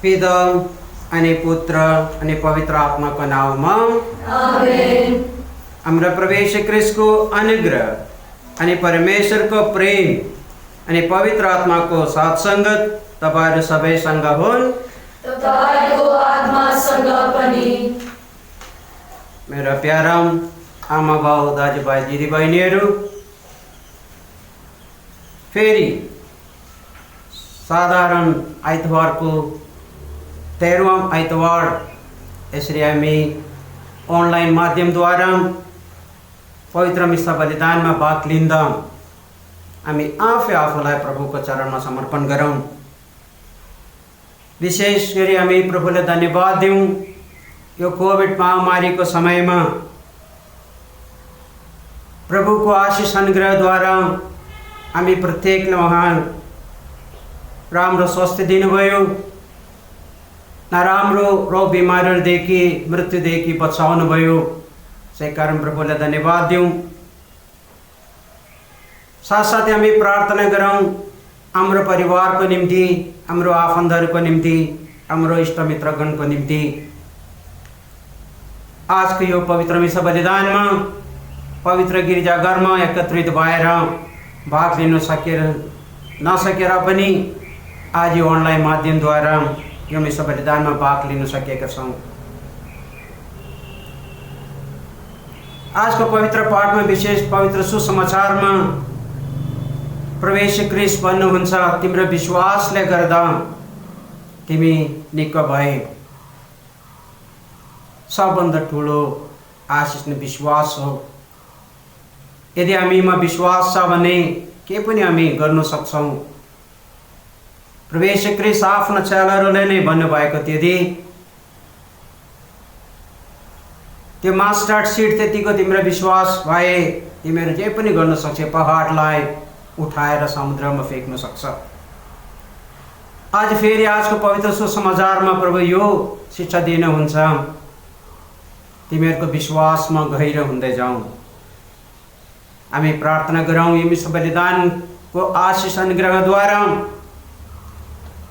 पिता अनि पुत्र अनि पवित्र आत्माको नाममा आमेन। हाम्रो प्रभु येशू ख्रीष्टको अनुग्रह अनि परमेश्वरको प्रेम अनि पवित्र आत्माको साथ संगत तपाईहरु सबैसँग होस्। तपाईको आत्मासँग पनि। मेरा प्यारा आमा बाउ दाजुभाइ दिदीबहिनीहरू, फेरि साधारण आइतबारको 13औं आइतबार यसरी हामी अनलाइन माध्यमद्वारा पवित्र मिसा बलिदानमा भाग लिँदा हामी आफूलाई प्रभुको चरणमा समर्पण गरौँ। विशेष गरी हामी प्रभुलाई धन्यवाद दिउँ यो कोभिड महामारीको समयमा प्रभुको आशीष अनुग्रहद्वारा हामी प्रत्येकले उहाँ राम्रो स्वास्थ्य दिनुभयो, नराम्रो रोग बिमारीहरूदेखि मृत्युदेखि बचाउनु भयो। त्यसै कारण प्रभुलाई धन्यवाद दिउँ। साथसाथै हामी प्रार्थना गरौँ हाम्रो परिवारको निम्ति, हाम्रो आफन्तहरूको निम्ति, हाम्रो इष्टमित्रगणको निम्ति। आजको यो पवित्र मिसा बलिदानमा पवित्र गिरिजाघरमा एकत्रित भएर भाग लिन नसकेर पनि आज यो अनलाइन माध्यमद्वारा यो मिसा बलिदानमा भाग लिन सकेका छौँ। आजको पवित्र पाठमा विशेष पवित्र सुसमाचारमा प्रभु येशू ख्रीष्ट भन्नुहुन्छ, तिम्रो विश्वासले गर्दा तिमी निको भए। सबभन्दा ठुलो आशिष नै विश्वास हो। यदि हामीमा विश्वास छ भने के पनि हामी गर्न सक्छौँ। प्रभु येशू ख्रीष्ट आफ्ना चेलाहरूले नै भन्नुभएको थियो, यदि त्यो मास्टर्ड सिड त्यतिको तिम्रो विश्वास भए तिमीहरू जे पनि गर्न सक्छ, पहाडलाई उठाएर समुद्रमा फ्याँक्न सक्छ। आज फेरि आजको पवित्र सुसमाचारमा प्रभु यो शिक्षा दिनुहुन्छ, तिमीहरूको विश्वासमा गहिरो हुँदै जाउँ। हामी प्रार्थना गरौँ यो मिसा बलिदानको आशीष अनुग्रहद्वारा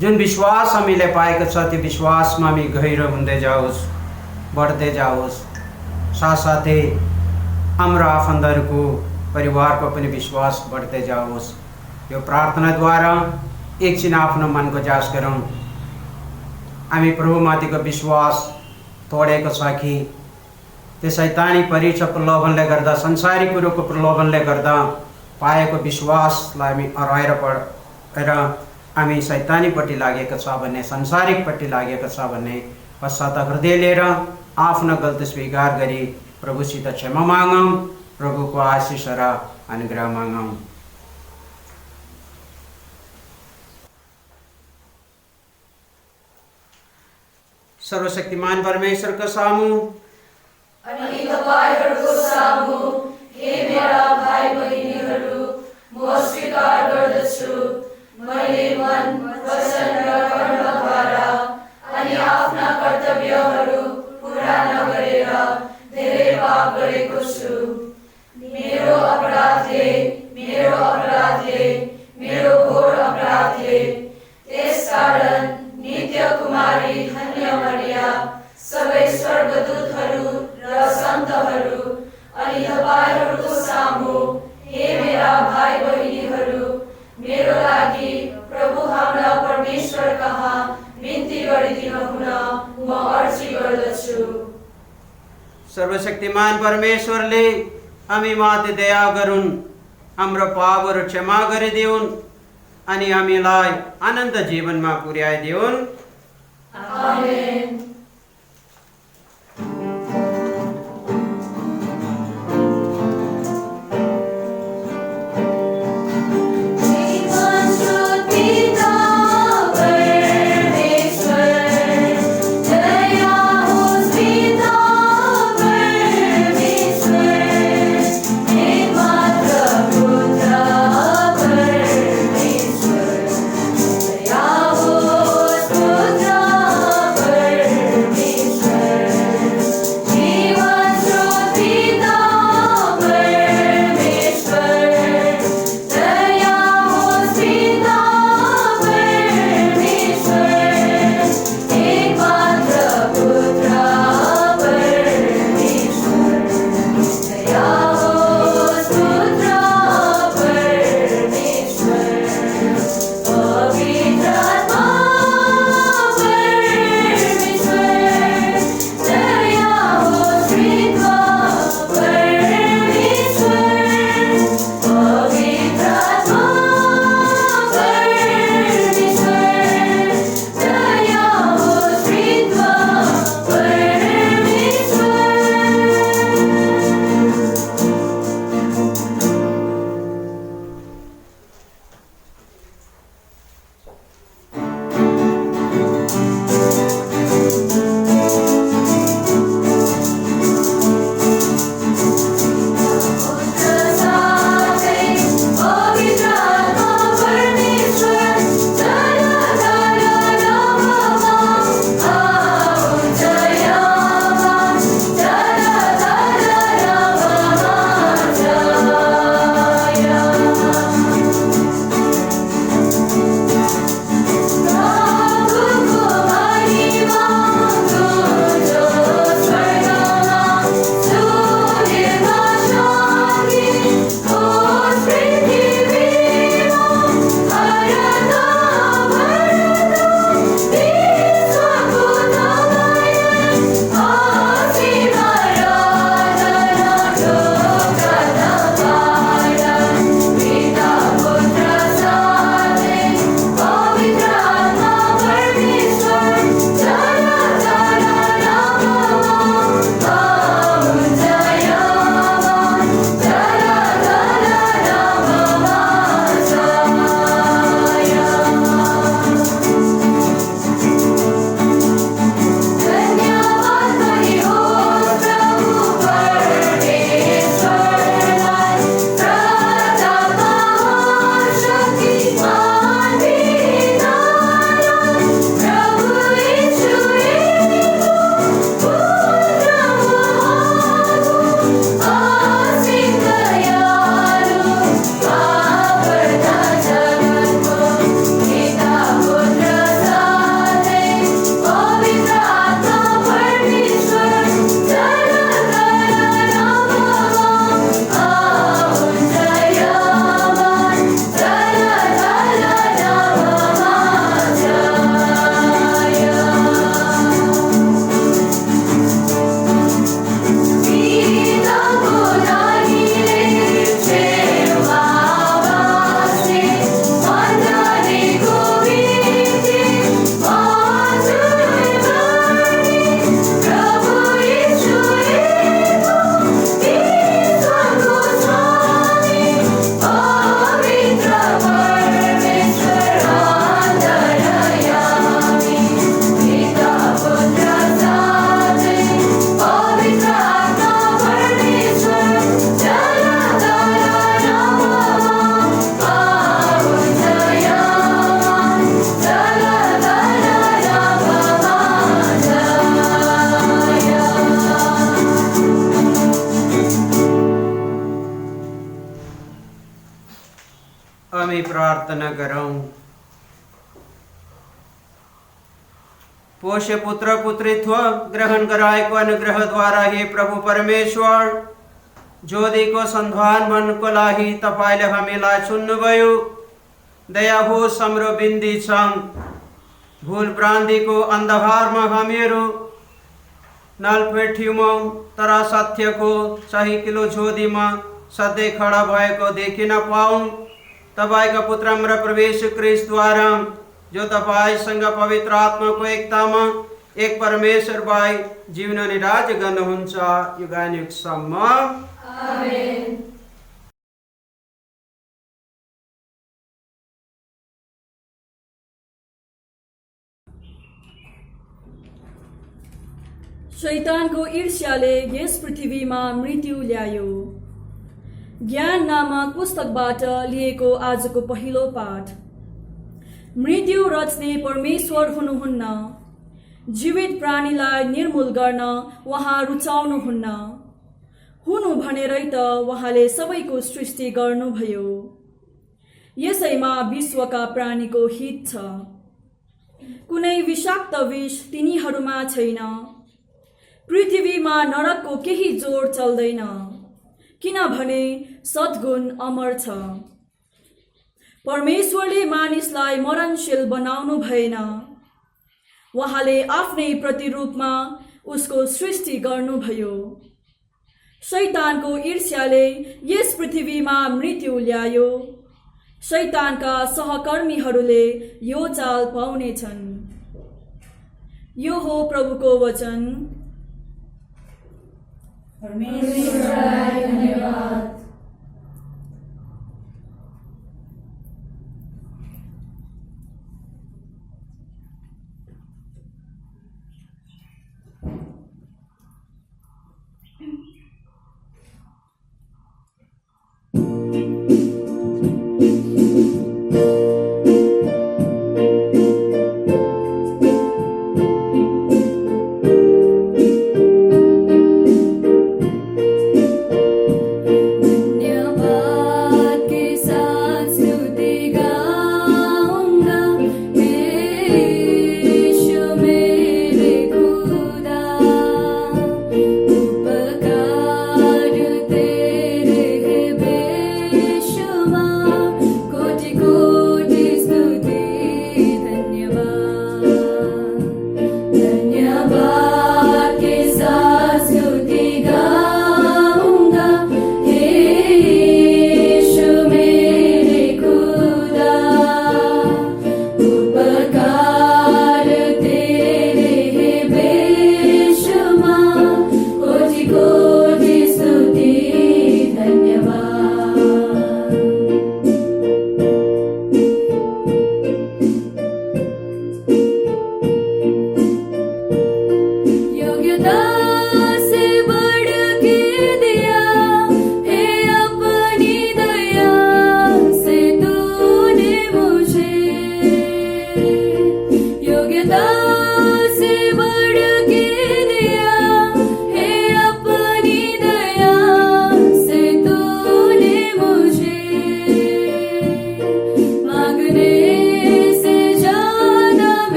जुन विश्वास हामीले पाएको छ त्यो विश्वासमा हामी गहिरो हुँदै जाओस्, बढ्दै जाओस्। साथसाथै हाम्रो आफन्तहरूको परिवारको पनि विश्वास बढ्दै जाओस्। यो प्रार्थनाद्वारा एकछिन आफ्नो मनको जाँच गरौँ। हामी प्रभुमाथिको विश्वास तोडेको छ कि त्यो शैतानी परीक्षा प्रलोभनले गर्दा, संसारी कुरोको प्रलोभनले गर्दा पाएको विश्वासलाई हामी हराएर पढेर हामी शैतानीपट्टि लागेको छ भने, संसारिकपट्टि लागेको छ भने पश्चाताप हृदय लिएर आफ्नो गल्ती स्वीकार गरी प्रभुसित क्षमा मागौँ, प्रभुको आशीष र अनुग्रह मागौँ। सर्वशक्तिमान परमेश्वरको सामु अनि तपाईहरुको सामु हे मेरा भाइ बहिनीहरू, म स्वीकार गर्दछु मैले मन, वचन र कर्मद्वारा अनि आफ्ना कर्तव्यहरू पूरा नगरेर धेरै पाप गरेको छु। मेरो अपराधले मेरो घोर अपराधले। त्यसकारण नित्य कुमारी धन्य मरिया, सबै स्वर्गदूतहरू र सन्तहरू अनि तपाईहरुको सामु हे मेरा भाइ बहिनीहरू, मेरो लागि प्रभु हाम्रा परमेश्वर कहाँ बिन्ती गरिदिनु हुन म अर्जी गर्दछु। सर्वशक्तिमान परमेश्वरले हामी माथि दया गरून्, हाम्रो पापहरू क्षमा गरिदिउन् अनि हामीलाई अनन्त जीवनमा पुर्याइदिउन्। आमेन। प्रार्थना गरौँ। पोष्य पुत्र पुत्रित्व ग्रहण गराएको अनुग्रहद्वारा हे प्रभु परमेश्वर, ज्योतिको सन्धान भन्नको लागि तपाईँले हामीलाई चुन्नुभयो। दया होस् हाम्रो बिन्ती छ। भुल भ्रान्तिको अन्धकारमा हामीहरू नलपेट्यौँ, तर सत्यको सही ज्योतिमा सधैँ खडा भएको देखिन पाऊँ। तपाईँका पुत्र हाम्रा प्रवेश क्रिस्टद्वारा, जो तपाईँसँग पवित्र आत्माको एकतामा एक परमेश्वर भाइ जीवन अनि राज्य गर्नुहुन्छ युगानुयुगसम्म। आमेन। शैतानको ईर्ष्याले यस पृथ्वीमा मृत्यु ल्यायो। ज्ञान नामक पुस्तकबाट लिएको आजको पहिलो पाठ। मृत्यु रच्ने परमेश्वर हुनुहुन्न। जीवित प्राणीलाई निर्मूल गर्न उहाँ रुचाउनुहुन्न। हुनु भनेरै त उहाँले सबैको सृष्टि गर्नुभयो। यसैमा विश्वका प्राणीको हित छ। कुनै विषाक्त विष तिनीहरूमा छैन। पृथ्वीमा नरकको केही जोड चल्दैन, किनभने सद्गुण अमर छ। परमेश्वरले मानिसलाई मरणशील बनाउनु भएन। उहाँले आफ्नै प्रतिरूपमा उसको सृष्टि गर्नुभयो। शैतानको ईर्ष्याले यस पृथ्वीमा मृत्यु ल्यायो। शैतानका सहकर्मीहरूले यो चाल पाउनेछन्। यो हो प्रभुको वचन। परमेश्वरलाई धन्यवाद।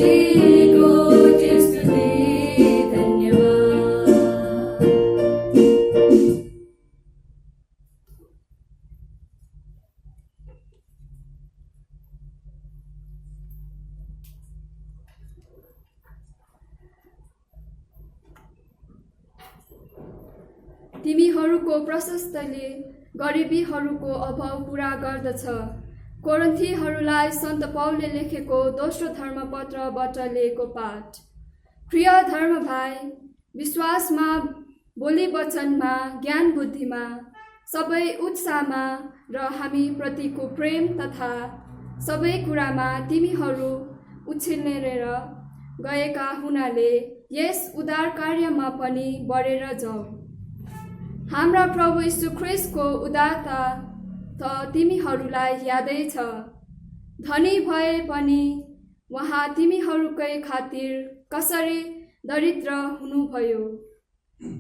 कोटिको स्तुति धन्यवाद। तिमीहरूको प्रशस्तले गरिबीहरूको अभाव पूरा गर्दछ। कोरिन्थीहरूलाई सन्त पौलले लेखेको दोस्रो धर्मपत्रबाट लिएको पाठ। प्रिय धर्म भाइ, विश्वासमा, बोली वचनमा, ज्ञान बुद्धिमा, सबै उत्साहमा र हामी प्रतिको प्रेम तथा सबै कुरामा तिमीहरू उछिनेर गएका हुनाले यस उदार कार्यमा पनि बढेर जाऊ। हाम्रा प्रभु यीशु ख्रीष्टको उदारता त तिमीहरूलाई यादै छ। धनी भए पनि उहाँ तिमीहरूकै खातिर कसरी दरिद्र हुनुभयो।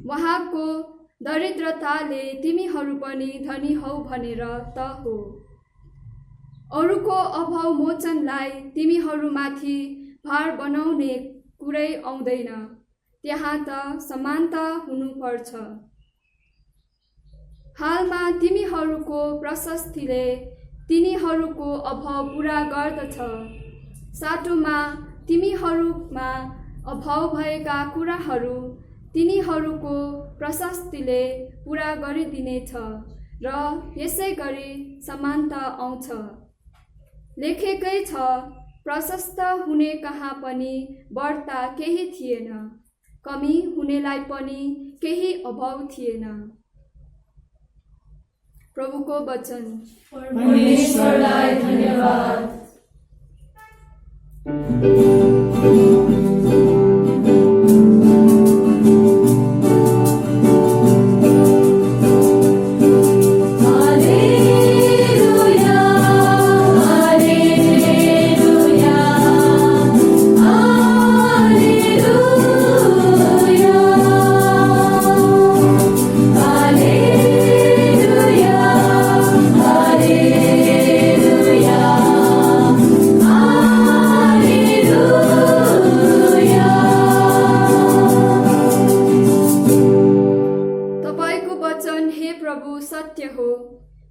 उहाँको दरिद्रताले तिमीहरू पनि धनी हौ भनेर त हो। अरूको अभाव मोचनलाई तिमीहरूमाथि भार बनाउने कुरै आउँदैन। त्यहाँ त समानता हुनुपर्छ। हालमा तिमीहरूको प्रशस्तिले तिनीहरूको अभाव पूरा गर्दछ। साटोमा तिमीहरूमा अभाव भएका कुराहरू तिनीहरूको प्रशस्तिले पूरा गरिदिनेछ र यसै गरी समानता आउँछ। लेखेकै छ, प्रशस्त हुने कहाँ पनि बढ्ता केही थिएन, कमी हुनेलाई पनि केही अभाव थिएन। प्रभुको वचन। परमेश्वरलाई धन्यवाद।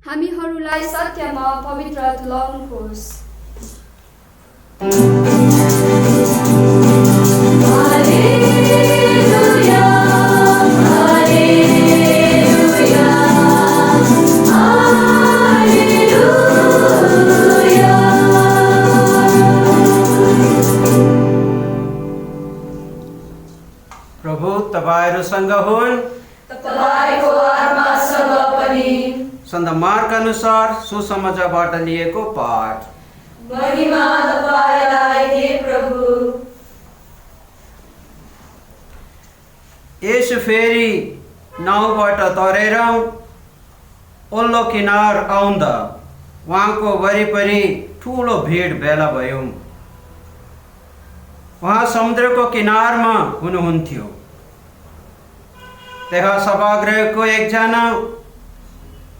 हामीहरूलाई सत्यमा पवित्र तुल्याउनुहोस्। हालेलुया, हालेलुया, हालेलुया। प्रभु तपाईहरुसँग हुन्, तपाईको आत्मासँग पनि। सन्त मार्क अनुसार सुसमाचारबाट लिएको पाठ। महिमा तपाईलाई हे प्रभु। यसो फेरि नाउबाट तरेर ओल्लो किनार आउँदा उहाँको वरिपरि ठुलो भिड भेला भयो। उहाँ समुद्रको किनारमा हुनुहुन्थ्यो। त्यहाँ सभागृहको एकजना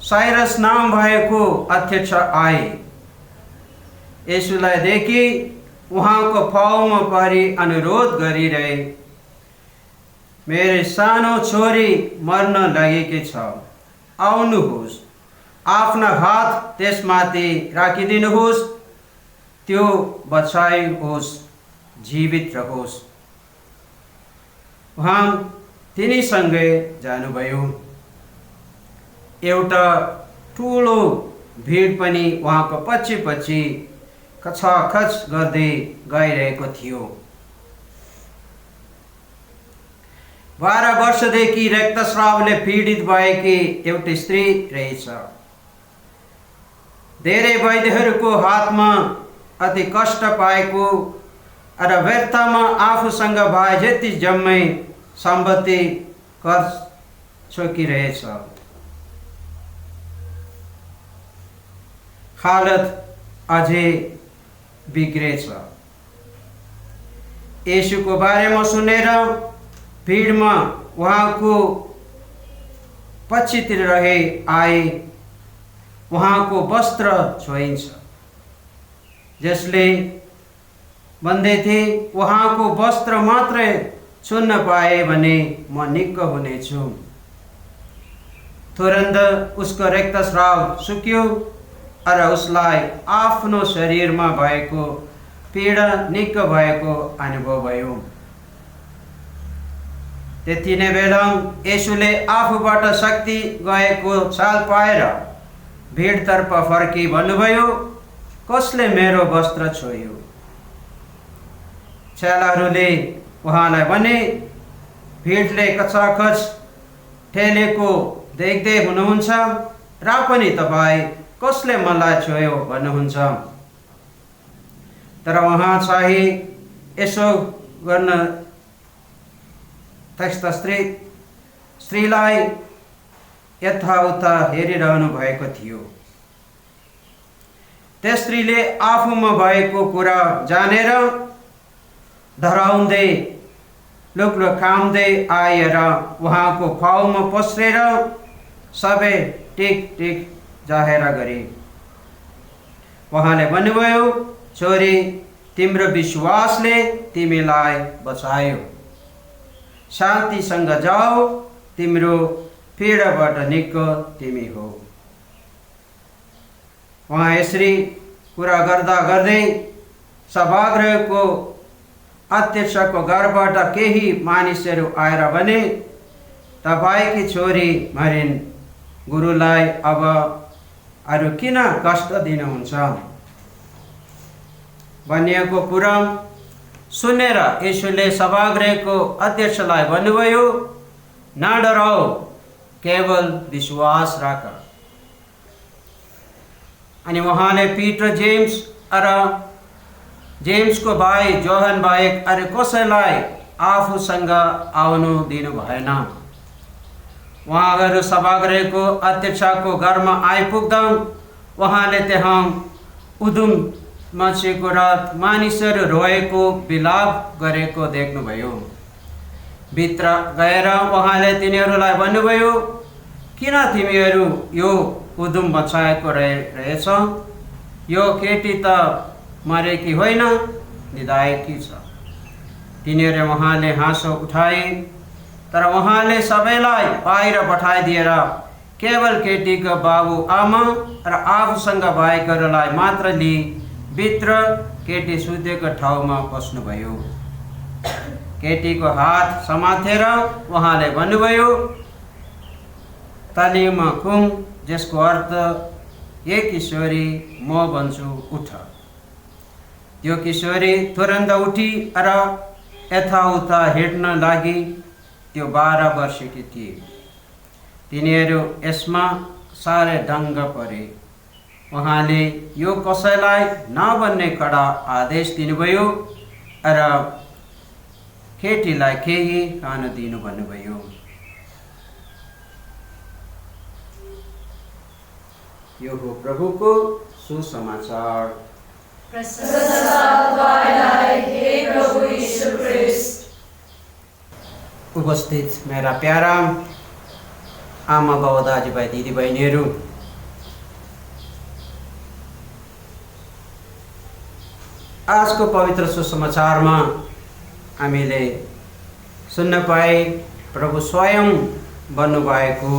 साइरस नाम भएको अध्यक्ष आए। यसुलाई देखि उहाँको पाउमा परी अनुरोध गरिरहे, मेरो सानो छोरी मर्न लागेकी छ, आउनुहोस्, आफ्ना हात त्यसमाथि राखिदिनुहोस्, त्यो बचाइयोस्, जीवित रहोस्। उहाँ तिनीसँगै जानुभयो। एउटा ठुलो भिड पनि उहाँको पछि पछि खचाखच गर्दै गइरहेको थियो। 12 वर्षदेखि रक्तस्रावले पीडित भएकी एउटी स्त्री रहेछ। धेरै वैद्यहरूको हातमा अति कष्ट पाएको र व्यर्थमा आफूसँग भए जति जम्मै सम्पत्ति खर्च छोकिरहेछ। हालत अझै बिग्रेछ। येशूको बारेमा सुनेर भिडमा उहाँको पछितिर रहे आए। उहाँको वस्त्र छोइन्छ, जसले भन्दै थिए, उहाँको वस्त्र मात्रै छुन्न पाए भने म निक्क हुनेछु। तुरन्त उसको रक्तस्राव सुक्यो र उसलाई आफ्नो शरीरमा भएको पीडा निक्क भएको अनुभव भयो। त्यति नै बेला येशूले आफूबाट शक्ति गएको चाल पाएर भिडतर्फ फर्की भन्नुभयो, कसले मेरो वस्त्र छोयो? चेलाहरूले उहाँलाई भने, भिडले कचाकच ठेलेको देख्दै हुनुहुन्छ र पनि तपाईँ कसले मलाई छोयो भन्नुहुन्छ? तर उहाँ चाहिँ यसो गर्न त्यस्ता स्त्रीलाई यताउता हेरिरहनु भएको थियो। त्यस स्त्रीले आफूमा भएको कुरा जानेर डराउँदै लुक्लुकाउँदै आएर उहाँको पाउमा पस्रेर सबै टिक टिक जाहेर गरे। उहाँले भन्नुभयो, छोरी, तिम्रो विश्वासले तिमीलाई बचायो, शान्तिसँग जाऊ, तिम्रो पीडाबाट निक्क तिमी हो। उहाँ यसरी कुरा गर्दा गर्दै सभागृहको अध्यक्षको घरबाट केही मानिसहरू आएर भने, तपाईँकी छोरी मरिन्, गुरुलाई अब अरू किन कष्ट दिनुहुन्छ? भनिएको कुरा सुनेर येशूले सभागृहको अध्यक्षलाई भन्नुभयो, नडराऊ, केवल विश्वास राख। अनि उहाँले पिटर, जेम्स र जेम्सको भाइ जोहन बाहेक अरू कसैलाई आफूसँग आउनु दिनु भएन। उहाँहरू सभागृहको अध्यक्षको घरमा आइपुग्दा उहाँले त्यहाँ उधुम मचेको र मानिसहरू रोएको विलाप गरेको देख्नुभयो। भित्र गएर उहाँले तिनीहरूलाई भन्नुभयो, किन तिमीहरू यो उधुम मचाएको रहेछ? यो केटी त मरेकी होइन, निदाएकी छ। तिनीहरू उहाँले हाँसो उठाए, तर उहाँले सबैलाई बाहिर पठाइदिएर केवल केटीको बाबु आमा र आफूसँग भएकाहरूलाई मात्र लिई भित्र केटी सुतेको ठाउँमा पस्नुभयो। केटीको हात समातेर उहाँले भन्नुभयो, तालिमा कुम, जसको अर्थ ए किशोरी, म भन्छु उठ। त्यो किशोरी तुरन्त उठी र यताउता हिँड्न लागि। त्यो 12 वर्षकी थिए। तिनीहरू यसमा साह्रै दङ्ग परे। उहाँले यो कसैलाई नभन्ने कडा आदेश दिनुभयो र केटीलाई केही खान दिनु भन्नुभयो। यो हो प्रभुको सुसमाचार। प्रशंसा तपाईलाई हे प्रभु यीशु ख्रीष्ट। उपस्थित मेरा प्यारा आमा बाबा दाजुभाइ दिदीबहिनीहरू, आजको पवित्र सुसमाचारमा हामीले सुन्न पाए प्रभु स्वयं भन्नुभएको,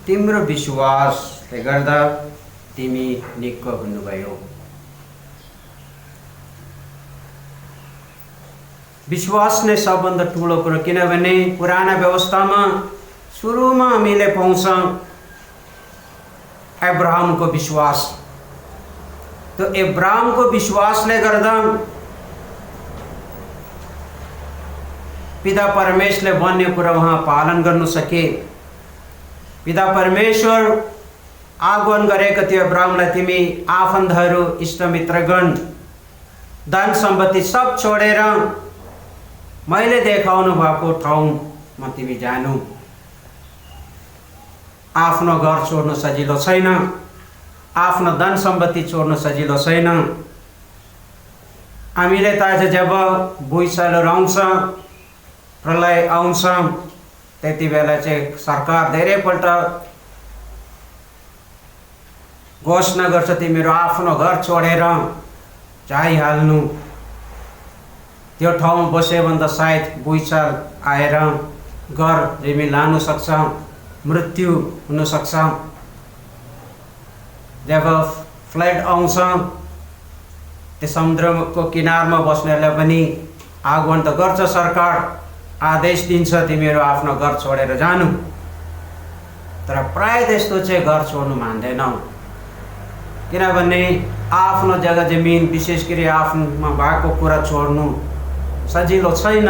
तिम्रो विश्वासले गर्दा तिमी निक्क हुनुभयो। विश्वास नै सबभन्दा ठुलो कुरो, किनभने पुराना व्यवस्थामा सुरुमा हामीले पाउँछौँ अब्राहमको विश्वास। तो अब्राहमको विश्वासले गर्दा पिता परमेश्वरले भन्ने कुरा उहाँ पालन गर्न सके। पिता परमेश्वर आह्वान गरेको थियो अब्राहमलाई, तिमी आफन्तहरू, इष्टमित्रगण, धन सम्पत्ति सब छोडेर मैले देखाउनु भएको ठाउँमा तिमी जानु। आफ्नो घर छोड्नु सजिलो छैन, आफ्नो धन सम्पत्ति छोड्नु सजिलो छैन। हामीले त आज जब भुइँचालो आउँछ, प्रलय आउँछ, त्यति बेला चाहिँ सरकार धेरैपल्ट घोषणा गर्छ, तिमीहरू आफ्नो घर छोडेर जाइहाल्नु। त्यो ठाउँमा बस्यो भने त सायद भुइँचाल आएर घर जमिन लानु सक्छ, मृत्यु हुन सक्छ। जब फ्लड आउँछ त्यो समुद्रको किनारमा बस्नेहरूलाई पनि आगमन त गर्छ, सरकार आदेश दिन्छ तिमीहरू आफ्नो घर छोडेर जानु, तर प्राय त्यस्तो चाहिँ घर छोड्नु मान्दैन। किनभने आफ्नो जग्गा जमिन विशेष गरी आफ्नोमा भएको कुरा छोड्नु सजिलो छैन।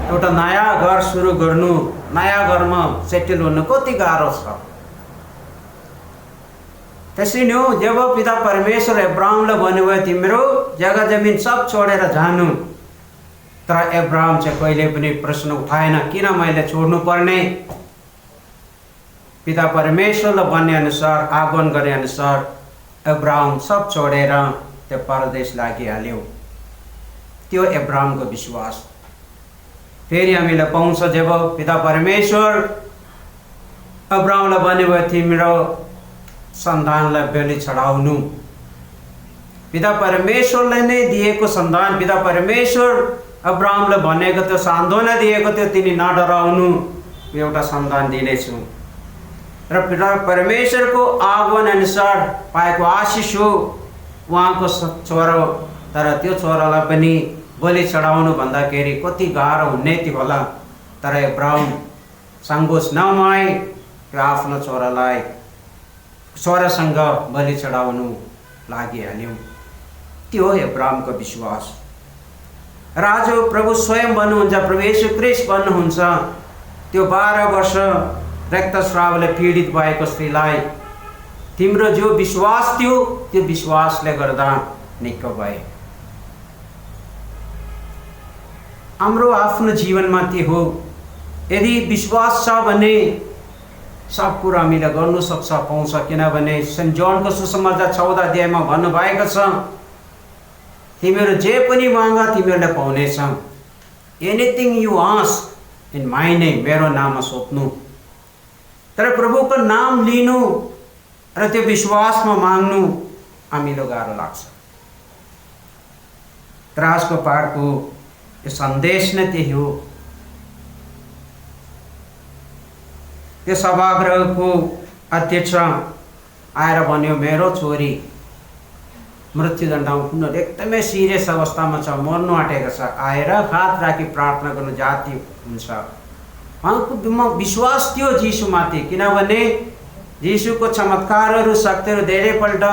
एउटा नयाँ घर सुरु गर्नु, नयाँ घरमा सेटल हुनु कति गाह्रो छ। त्यसै नै हो, जब पिता परमेश्वर अब्राहमलाई भन्नुभयो तिम्रो जग्गा जमिन सब छोडेर जानु, तर अब्राहम चाहिँ कहिले पनि प्रश्न उठाएन किन मैले छोड्नु पर्ने। पिता परमेश्वरले भन्ने अनुसार, आह्वान गरे अनुसार अब्राहम सब छोडेर त्यो परदेश लागिहाल्यो। त्यो अब्राहमको विश्वास। फेरि हामीले पाउँछ जब पिता परमेश्वर अब्राहमलाई भन्नुभयो तिम्रो सन्तानलाई बलि चढाउनु, पिता परमेश्वरले नै दिएको सन्तान, पिता परमेश्वर अब्राहमले भनेको त्यो सान्त्वना दिएको थियो तिनी नडराउनु, एउटा सन्तान दिनेछु। र पिता परमेश्वरको आह्वान अनुसार पाएको आशिष हो उहाँको छोरो। तर त्यो छोरालाई पनि बलि चढाउनु भन्दाखेरि कति गाह्रो हुने थियो होला, तर अब्राहम सङ्कोच नमाई त्यो आफ्नो छोरासँग बलि चढाउनु लागिहाल्यो। त्यो हो अब्राहमको विश्वास। र आज प्रभु स्वयं भन्नुहुन्छ, प्रभु येशू ख्रीष्ट भन्नुहुन्छ त्यो 12 वर्ष रक्तस्रावले पीडित भएको स्त्रीलाई तिम्रो जो विश्वास थियो त्यो विश्वासले गर्दा निको भए। हाम्रो आफ्नो जीवनमा त्यो हो, यदि विश्वास छ भने सब कुरा हामीले गर्नु सक्छ, पाउँछ। किनभने सेन्ट जोनको सुसमाचार 14 अध्यायमा भन्नुभएको छ तिमीहरू जे पनि मागा तिमीहरूले पाउनेछ। Anything you ask in my name, मेरो नाममा सोध्नु। तर प्रभुको नाम लिनु र त्यो विश्वासमा माग्नु हामीलाई गाह्रो लाग्छ। तर आजको पाठको यो सन्देश नै त्यही हो। त्यो सभागृहको अध्यक्ष आएर भन्यो मेरो छोरी मृत्युदण्डमा पुनः एकदमै सिरियस अवस्थामा छ, मर्नु आँटेको छ, आएर हात राखी प्रार्थना गर्नु जाति हुन्छ। उहाँको विश्वास थियो जीशुमाथि, किनभने जीशुको चमत्कारहरू शक्तिहरू धेरैपल्ट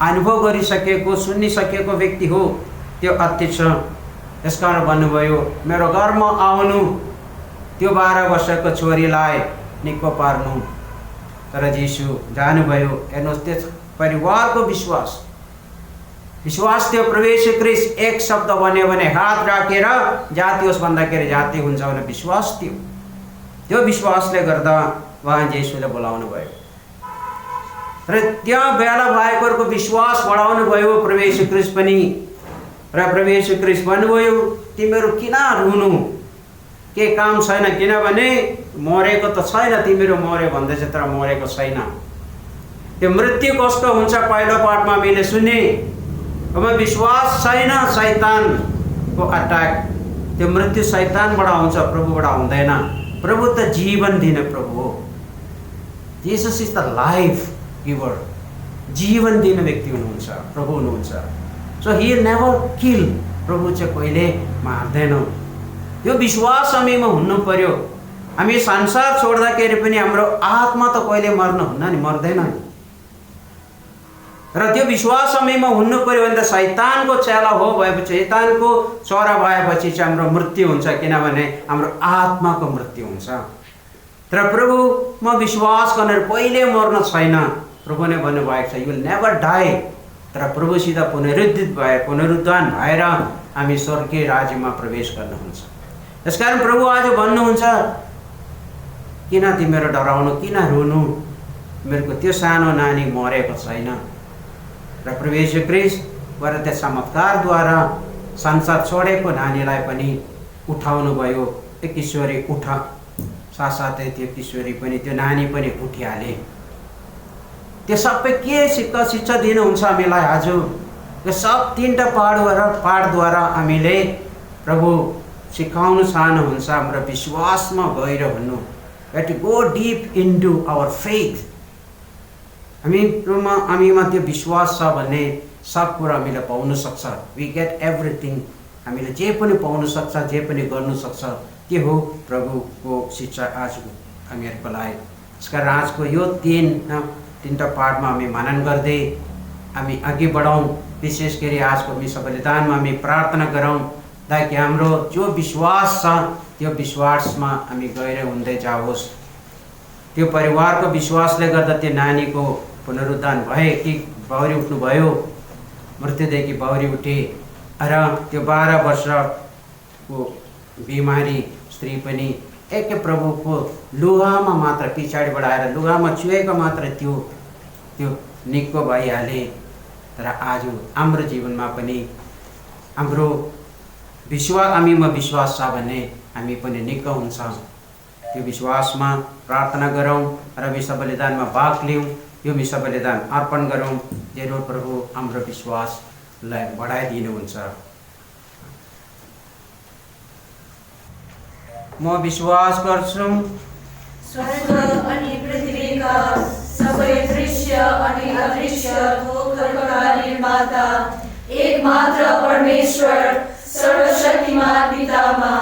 अनुभव गरिसकेको सुनिसकेको व्यक्ति हो त्यो अध्यक्ष। त्यसकारण भन्नुभयो मेरो घरमा आउनु, त्यो 12 वर्षको छोरीलाई निको पार्नु। तर जीशु जानुभयो। हेर्नुहोस् त्यो परिवारको विश्वास थियो। प्रभु येशू ख्रीष्ट एक शब्द भन्यो भने हात राखेर जाति होस् भन्दाखेरि जाति हुन्छ भने विश्वास थियो। त्यो विश्वासले गर्दा उहाँ येशूले बोलाउनु भयो र त्यहाँ बेला भएकोहरूको विश्वास बढाउनु भयो प्रभु येशू ख्रीष्ट पनि। र प्रभु येशू ख्रीष्ट भन्नुभयो तिमीहरू किन रुनु, के काम छैन, किनभने मरेको त छैन, तिमीहरू मर्यो भन्दैछ तर मरेको छैन। त्यो मृत्यु कस्तो हुन्छ पहिलो पाठमा हामीले सुने। अब विश्वास छैन शैतानको अट्याक, त्यो मृत्यु शैतानबाट आउँछ, प्रभुबाट आउँदैन। प्रभु त जीवन दिने प्रभु हो। Jesus is the life giver, जीवन दिने व्यक्ति हुनुहुन्छ, प्रभु हुनुहुन्छ। सो ही नेभर किल, प्रभु चाहिँ कहिले मार्दैन। यो विश्वास हामीमा हुनु पर्यो। हामी संसार छोड्दाखेरि पनि हाम्रो आत्मा त कहिले मर्नु हुन्न नि, मर्दैन नि। र त्यो विश्वास हामीमा हुनु पर्यो भने त शैतानको चेला हो भएपछि, शैतानको छोरा भएपछि चाहिँ हाम्रो मृत्यु हुन्छ, किनभने हाम्रो आत्माको मृत्यु हुन्छ। तर प्रभुमा विश्वास गरेर कहिले मर्न छैन। प्रभुले भन्नुभएको छ यु विल नेभर डाई। तर प्रभुसित पुनरुत्थान भएर हामी स्वर्गीय राज्यमा प्रवेश गर्नुहुन्छ। त्यसकारण प्रभु आज भन्नुहुन्छ किन तिमीहरू डराउनु, किन रुनु, मेरो त्यो सानो नानी मरेको छैन। र प्रभु येशू ख्रीष्ट त्यो चमत्कारद्वारा संसार छोडेको नानीलाई पनि उठाउनु भयो। त्यो किशोरी उठ, साथसाथै त्यो किशोरी पनि, त्यो नानी पनि उठिहाले। त्यो सबै के शिक्षा दिनुहुन्छ हामीलाई आज? यो सब 3टा पाठद्वारा हामीले प्रभु सिकाउन चाहनुहुन्छ हाम्रो विश्वासमा गएर भन्नु that go deep into our faith. हामीमा त्यो विश्वास छ भने सब कुरा हामीले पाउन सक्छ. We get everything. हामीले जे पनि पाउन सक्छ, जे पनि गर्न सक्छ. त्यो हो प्रभुको शिक्षा आजको हामीहरूको लागि. त्यसकारण आजको यो तीनटा पाठमा हामी मनन गर्दै हामी अघि बढौँ. विशेष गरी आजको मिसा बलिदानमा हामी प्रार्थना गरौँ ताकि हाम्रो जो विश्वास छ त्यो विश्वासमा हामी गएर हुँदै जाओस्. त्यो परिवारको विश्वासले गर्दा त्यो नानीको पुनरुत्थान भए कि बाहुरी उठ्नुभयो, मृत्युदेखि बाहुरी उठे र त्यो 12 वर्षको बिमारी स्त्री पनि एकै प्रभुको लुगामा मात्र पछाडिबाट आएर लुगामा छुएको मात्र त्यो निको भइहाले. तर आज हाम्रो जीवनमा पनि हाम्रो हामीमा विश्वास छ भने हामी पनि निको हुन्छ. त्यो विश्वासमा प्रार्थना गरौँ र मिसा बलिदानमा भाग लिउँ. यो मिसा बलिदान अर्पण गरौँ. जरुर प्रभु हाम्रो विश्वासलाई बढाइदिनुहुन्छ. म विश्वास गर्छु स्वर्ग अनि पृथ्वीका सबै दृश्य अनि अदृश्य थोकहरूका निर्माता एक मात्र परमेश्वर सर्वशक्तिमान पितामा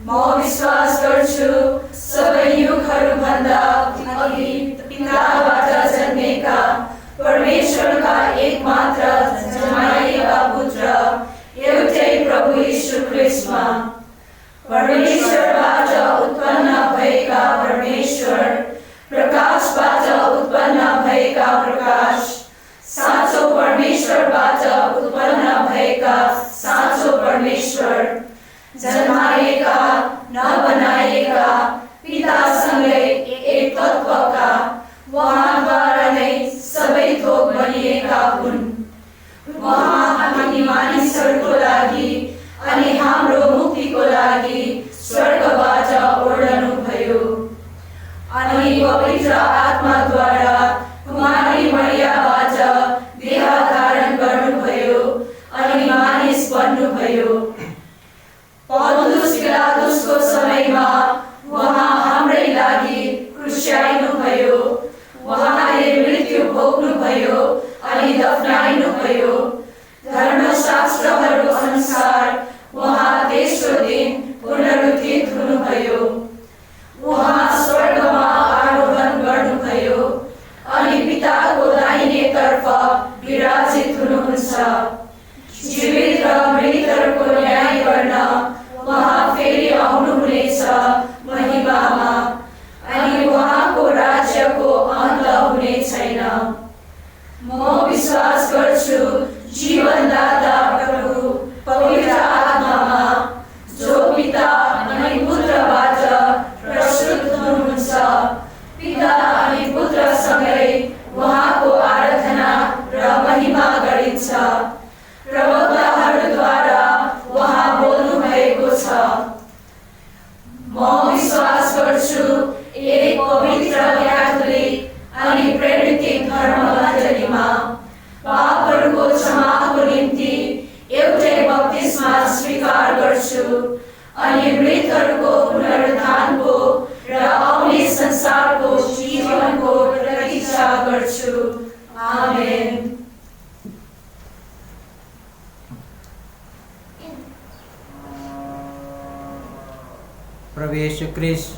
म विश्वास गर्छु सबै युगहरूभन्दा अघि पिताबाट जन्मेका परमेश्वरका एक मात्र जन्माइएका पुत्र एउटै प्रभु यीशु ख्रीष्टमा परमेश्वरबाट उत्पन्न भएका परमेश्वर, प्रकाशबाट उत्पन्न भएका प्रकाश, साँचो परमेश्वरबाट उत्पन्न भएका साँचो परमेश्वर, जन्माएका नबनाएका पितासँगै एक तत्त्वका उहाँद्वारा नै सबै थोक बनिएका हुन्. उहाँ हामी मानिसहरूको लागि अनि हाम्रो मुक्तिको लागि स्वर्गबाट ओर्लनु भयो अनि पवित्र आत्माद्वारा कुमारी मरियाबाट देह धारण गर्नुभयो अनि मानिस बन्नुभयो. पौलुस पिलातुसको समयमा उहाँ हाम्रै लागि क्रुस्याइनुभयो. उहाँले मृत्यु भोग्नुभयो अनि दफनाइनुभयो. धर्मशास्त्रहरू अनुसार उहाँ तेस्रो दिन पुनरुत्थित हुनुभयो. उहाँ स्वर्गमा आरोहण गर्नुभयो अनि पिताको दाहिनेतर्फ विराजित हुनुहुन्छ. जीवित र मृतहरूको न्याय गर्न उहाँ फेरि आउनुहुनेछ महिमामा अनि उहाँको राज्यको अन्त हुने छैन. म विश्वास गर्छु जीवनदाता प्रभु पवित्र आत्मामा जो पिता अनि पुत्रबाट प्रस्तुत हुनुहुन्छ. पिता अनि पुत्रसँगै उहाँको आराधना र महिमा गरिन्छ. प्रवक्ताहरूद्वारा उहाँ बोल्नु भएको छ. म विश्वास गर्छु एक पवित्र क्याथोलिक अनि प्रेरित धर्ममण्डलीमा पापहरूको क्षमाको निम्ति एउटै बप्तिस्मा स्वीकार गर्छु अनि मृतहरूको पुनरुत्थानको र आउने संसारको जीवनको प्रतीक्षा गर्छु. आमेन. प्रभु येशू ख्रीष्ट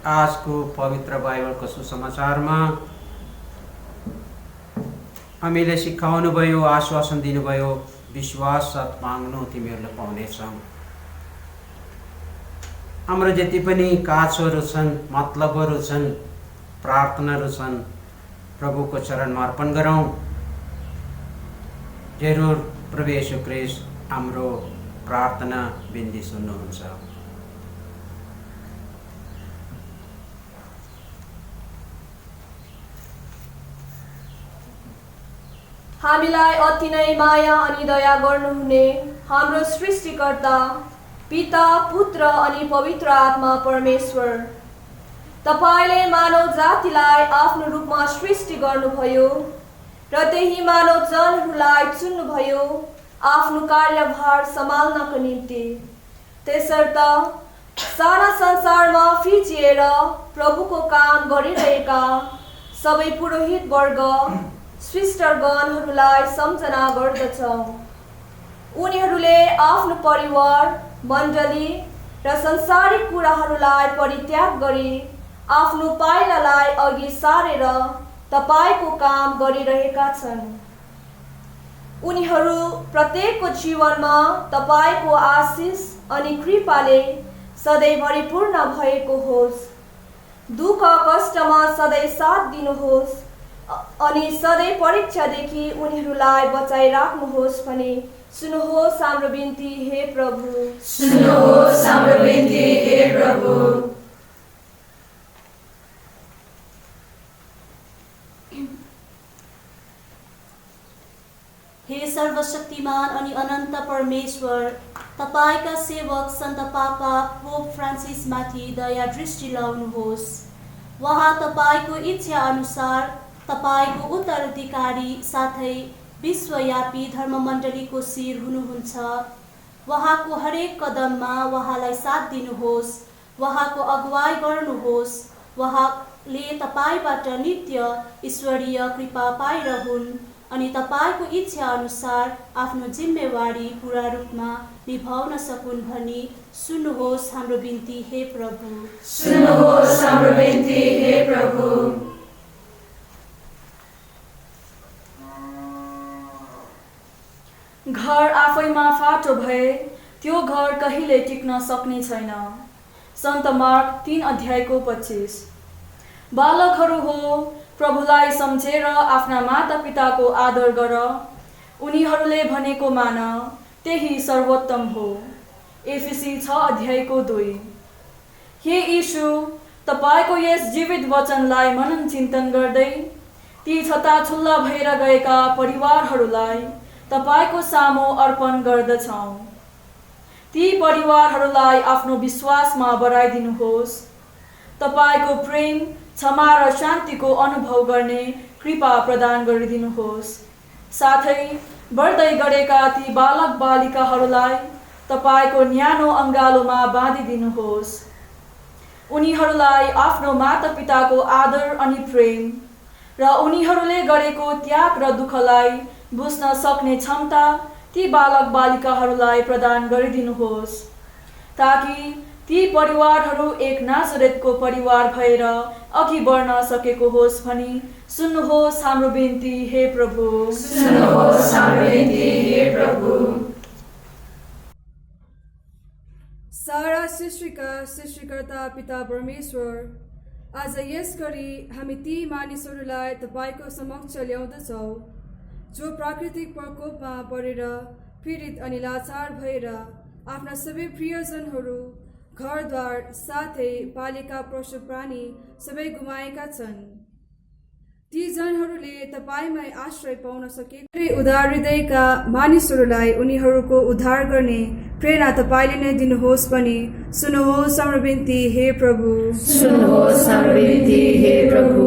आजको पवित्र बाइबलको सुसमाचारमा हामीले सिकाउनु भयो, आश्वासन दिनुभयो, विश्वास साथ माग्नु तिमीहरूले पाउनेछौ. हाम्रो जति पनि काछोहरू छन्, मतलबहरू छन्, प्रार्थनाहरू छन्, प्रभुको चरणमा अर्पण गरौँ. जरुर प्रभु येशू ख्रीष्ट हाम्रो प्रार्थना बिन्ती सुन्नुहुन्छ. हामीलाई अति नै माया अनि दया गर्नुहुने हाम्रो सृष्टिकर्ता पिता, पुत्र अनि पवित्र आत्मा परमेश्वर, तपाईले मानव जातिलाई आफ्नो रूपमा सृष्टि गर्नुभयो र त्यही मानव जनहरूलाई चुन्नुभयो आफ्नो कार्यभार सम्हाल्नको निम्ति। त्यसर्थ सारा संसारमा फिचिएर प्रभुको काम गरिरहेका सबै पुरोहित वर्ग श्रेष्ठगणहरूलाई सम्झना गर्दछौँ। उनीहरूले आफ्नो परिवार, मण्डली र संसारिक कुराहरूलाई परित्याग गरी आफ्नो पाइलालाई अघि सारेर तपाईको काम गरिरहेका छन्। उनीहरू प्रत्येकको जीवनमा तपाईको आशिष अनि कृपाले सधैँ भरिपूर्ण भएको होस्। दुःख कष्टमा सधैँ साथ दिनुहोस् अनि सधैँ परीक्षादेखि उनीहरूलाई बचाइराख्नुहोस् भनी सुन्नुहोस् हाम्रो बिन्ती हे प्रभु। सुन्नुहोस् हाम्रो बिन्ती हे प्रभु। हे सर्वशक्तिमान अनि अनन्त परमेश्वर, तपाईका सेवक सन्त पापा पोप फ्रान्सिसमाथि दया दृष्टि लाउनुहोस्। उहाँ तपाईको इच्छा अनुसार तपाईको उत्तराधिकारी साथै विश्वव्यापी धर्ममण्डलीको शिर हुनुहुन्छ। उहाँको हरेक कदममा उहाँलाई साथ दिनुहोस्, उहाँको अगुवाई गर्नुहोस्। उहाँले तपाईबाट नित्य ईश्वरीय कृपा पाइरहुन् अनि तपाईको इच्छा अनुसार आफ्नो जिम्मेवारी पूरा रूपमा निभाउन सकुन् भनी सुन्नुहोस् हाम्रो बिन्ती हे प्रभु। सुन्नुहोस् हाम्रो बिन्ती हे प्रभु। घर आफैमा फाटो भए त्यो घर कहिले टिक्न सक्ने छैन। सन्त मार्क 3:25। बालकहरू हो, प्रभुलाई सम्झेर आफ्ना मातापिताको आदर गर, उनीहरूले भनेको मान, त्यही सर्वोत्तम हो। एफिसी 6:2। हे यीशु, तपाईको यस जीवित वचनलाई मनन चिन्तन गर्दै ती छताछुल्ला भएर गएका परिवारहरूलाई तपाईको सामु अर्पण गर्दछौँ। ती परिवारहरूलाई आफ्नो विश्वासमा बढाइदिनुहोस्। तपाईको प्रेम, क्षमा र शान्तिको अनुभव गर्ने कृपा प्रदान गरिदिनुहोस्। साथै बढ्दै गरेका ती बालक बालिकाहरूलाई तपाईको न्यानो अङ्गालोमा बाँधिदिनुहोस्। उनीहरूलाई आफ्नो मातापिताको आदर अनि प्रेम र उनीहरूले गरेको त्याग र दुःखलाई बुझ्न सक्ने क्षमता ती बालक बालिकाहरूलाई प्रदान गरिदिनुहोस्, ताकि ती परिवारहरू एक नासरेतको परिवार भएर अघि बढ्न सकेको होस् भनी सुन्नुहोस् हाम्रो बिन्ती हे प्रभु। सुन्नुहोस् हाम्रो बिन्ती हे प्रभु। सारा सृष्टिका सृष्टिकर्ता पिता परमेश्वर, आज यस गरी हामी ती मानिसहरूलाई तपाईको समक्ष ल्याउँदछौँ जो प्राकृतिक प्रकोपमा परेर पीडित अनि लाचार भएर आफ्ना सबै प्रियजनहरू, घरद्वार साथै पालेका पशु प्राणी सबै गुमाएका छन्। ती जनहरूले तपाईमै आश्रय पाउन सके उदार हृदयका मानिसहरूलाई उनीहरूको उद्धार गर्ने प्रेरणा तपाईले नै दिनुहोस् भनी सुन्नुहोस् हाम्रो बिन्ती हे प्रभु। सुन्नुहोस् हाम्रो बिन्ती हे प्रभु।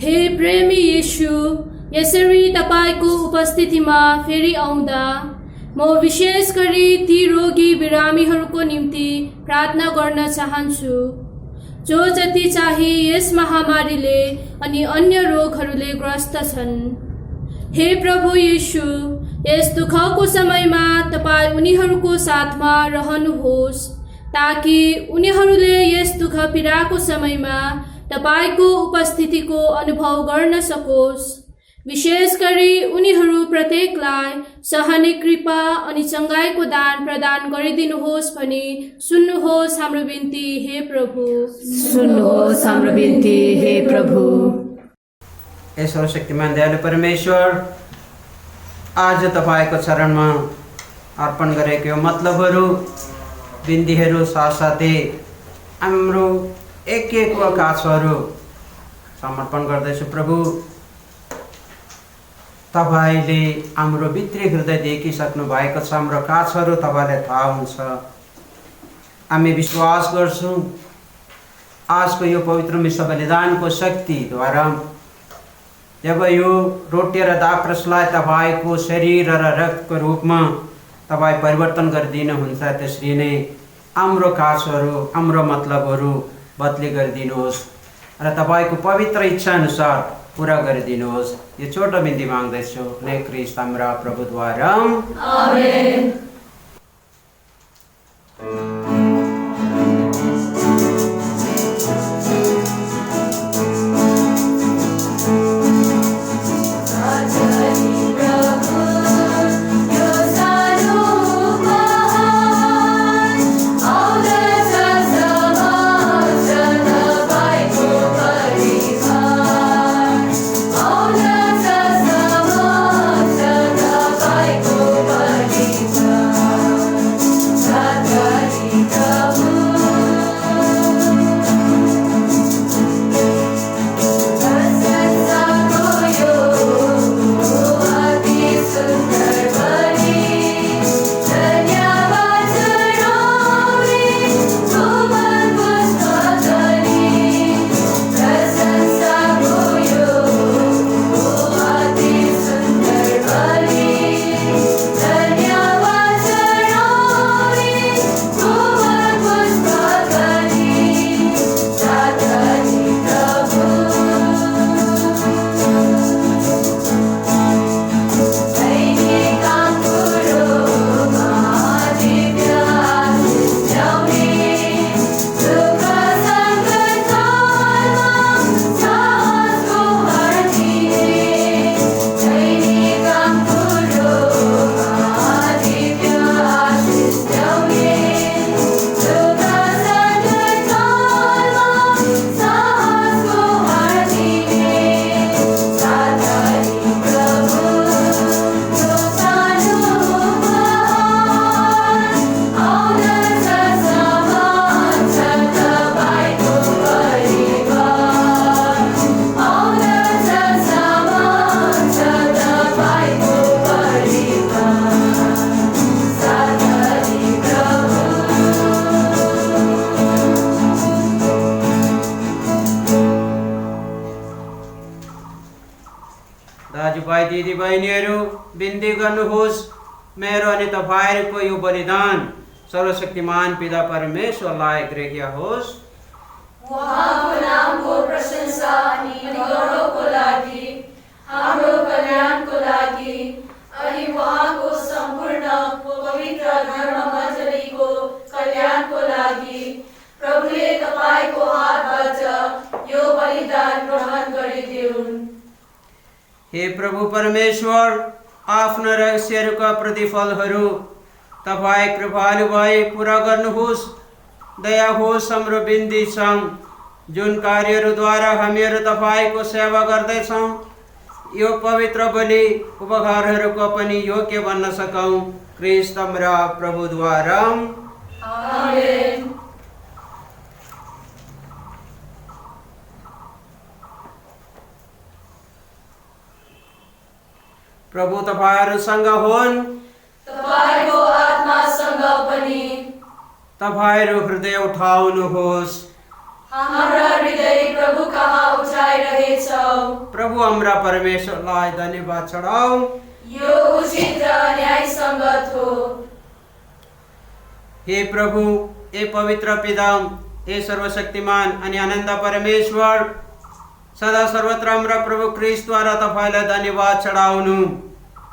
हे प्रेमी येशू, यसरी तपाईको उपस्थितिमा फेरि आउँदा म विशेष गरी ती रोगी बिरामीहरूको निम्ति प्रार्थना गर्न चाहन्छु जो जति चाहिँ यस महामारीले अनि अन्य रोगहरूले ग्रस्त छन्। हे प्रभु येशू, यस दुःखको समयमा तपाईँ उनीहरूको साथमा रहनुहोस् ताकि उनीहरूले यस दुःख पीडाको समयमा तपाईको उपस्थितिको अनुभव गर्न सकोस्। विशेष गरी उनीहरू प्रत्येकलाई सहने कृपा अनि चङ्गाईको दान प्रदान गरिदिनुहोस् भनी सुन्नुहोस् हाम्रो बिन्ती हे प्रभु। सुन्नुहोस् हाम्रो बिन्ती हे प्रभु। हे सर्वशक्तिमान दयालु परमेश्वर, आज तपाईको चरणमा अर्पण गरेको मतलबहरू, बिन्तीहरू साथसाथै हाम्रो एक काछहरू समर्पण गर्दैछु। प्रभु, तपाईले हाम्रो भित्री हृदय देखिसक्नु भएको छ। हाम्रो काछहरू तपाईलाई थाहा हुन्छ। हामी विश्वास गर्छौँ आजको यो पवित्र मिश्र बलिदानको शक्तिद्वारा जब यो रोटी र दाखरसलाई तपाईँको शरीर र रक्तको रूपमा तपाईँ परिवर्तन गरिदिनुहुन्छ, त्यसरी नै हाम्रो खासहरू, हाम्रो मतलबहरू बदली गरिदिनुहोस् र तपाईँको पवित्र इच्छा अनुसार पूरा गरिदिनुहोस्। यो छोटो बिन्ती माग्दछु नै ख्रीष्ट हाम्रा प्रभुद्वारा, आमेन। दाजुभाइ दिदीबहिनीहरू, बिन्ती गर्नुहोस् मेरो अनि तपाईँहरूको यो बलिदान सर्वशक्तिमान पिता परमेश्वरलाई गृह्य होस्। उहाँको नामको प्रशंसा अनि गौरवको लागि, हाम्रो कल्याणको लागि अनि उहाँको सम्पूर्ण पवित्र धर्ममण्डलीको कल्याणको लागि प्रभुले तपाईँको हातबाट यो बलिदान ग्रहण गरिदिउन्। हे प्रभु परमेश्वर, आफ्ना रहस्यहरूका प्रतिफलहरू तपाईँ कृपालु भए पूरा गर्नुहोस्। दया होस् हाम्रो बिन्ती छ, जुन कार्यहरूद्वारा हामीहरू तपाईँको सेवा गर्दैछौँ यो पवित्र बलि उपहारहरूको पनि योग्य बन्न सकौँ। ख्रीष्ट हाम्रा प्रभुद्वारा, आमेन। प्रभु तपाईँहरूसँग हुन्, तपाईँको आत्मासँग पनि। तपाईँहरू हृदय उठाउनुहोस्। हाम्रा हृदय प्रभु कहाँ उठाइरहेछौ। प्रभु हाम्रा परमेश्वरलाई धन्यवाद चढाऊ। यो उचित र न्यायसङ्गत हो। हे प्रभु, हे पवित्र पिता, हे सर्वशक्तिमान अनि आनन्द परमेश्वर, सदा सर्वत्र हाम्रा प्रभु ख्रीष्टद्वारा तपाईँलाई धन्यवाद चढाउनु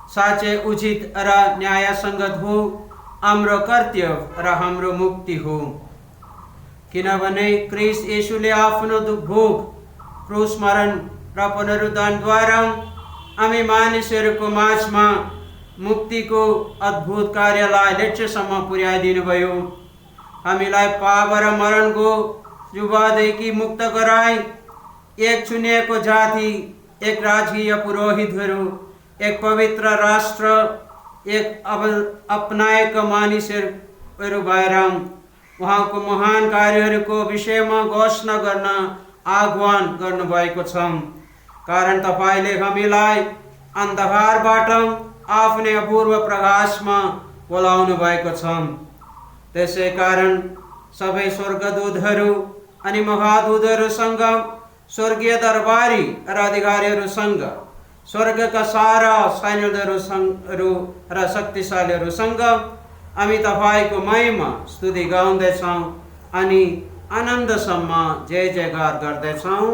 साँच्चै उचित र न्यायसङ्गत हो, हाम्रो कर्तव्य र हाम्रो मुक्ति हो। किनभने ख्रीष्ट येशूले आफ्नो भोग, क्रुस मरण र पुनरुत्थानद्वारा हामी मानिसहरूको माझमा मुक्तिको अद्भुत कार्यलाई लक्ष्यसम्म पुर्याइदिनु भयो। हामीलाई पाप र मरणको जुबादेखि मुक्त गराई एक चुनिएको जाति, एक राजकीय पुरोहितहरू, एक पवित्र राष्ट्र, एक अपनाएका मानिसहरू भएर उहाँको महान कार्यहरूको विषयमा घोषणा गर्न आह्वान गर्नुभएको छ। कारण तपाईँले हामीलाई अन्धकारबाट आफ्नै अपूर्व प्रकाशमा बोलाउनु भएको छ। त्यसै कारण सबै स्वर्गदूतहरू अनि महादूतहरूसँग स्वर्गीय दरबारी र अधिकारीहरूसँग, स्वर्गका सारा सैन्यहरू र शक्तिशालीहरूसँग हामी तपाईँको महिमा स्तुति गाउँदैछौँ अनि आनन्दसम्म जय जयकार गर्दैछौँ।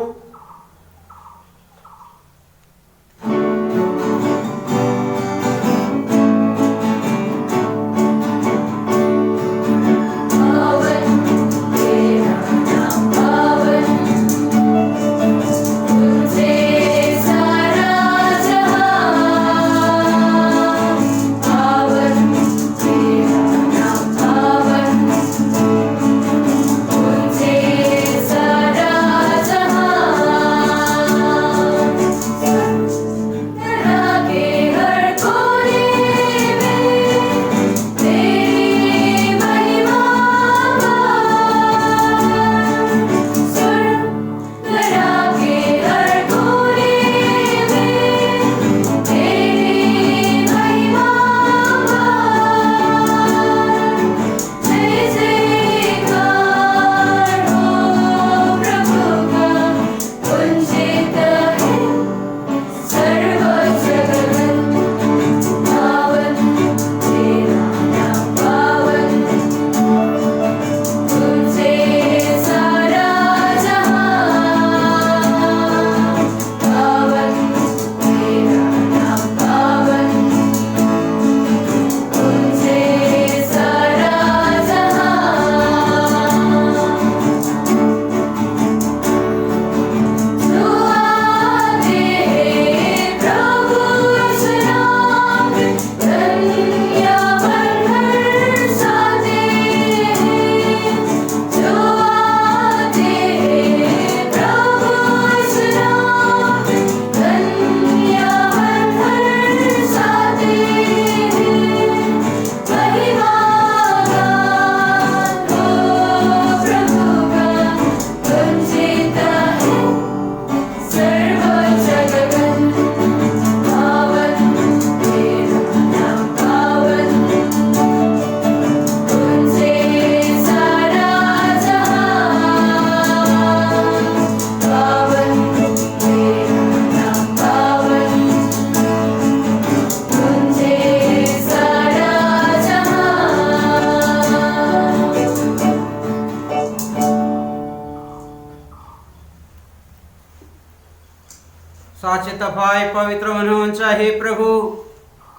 साँच्चै तपाईँ पवित्र हुनुहुन्छ हे प्रभु,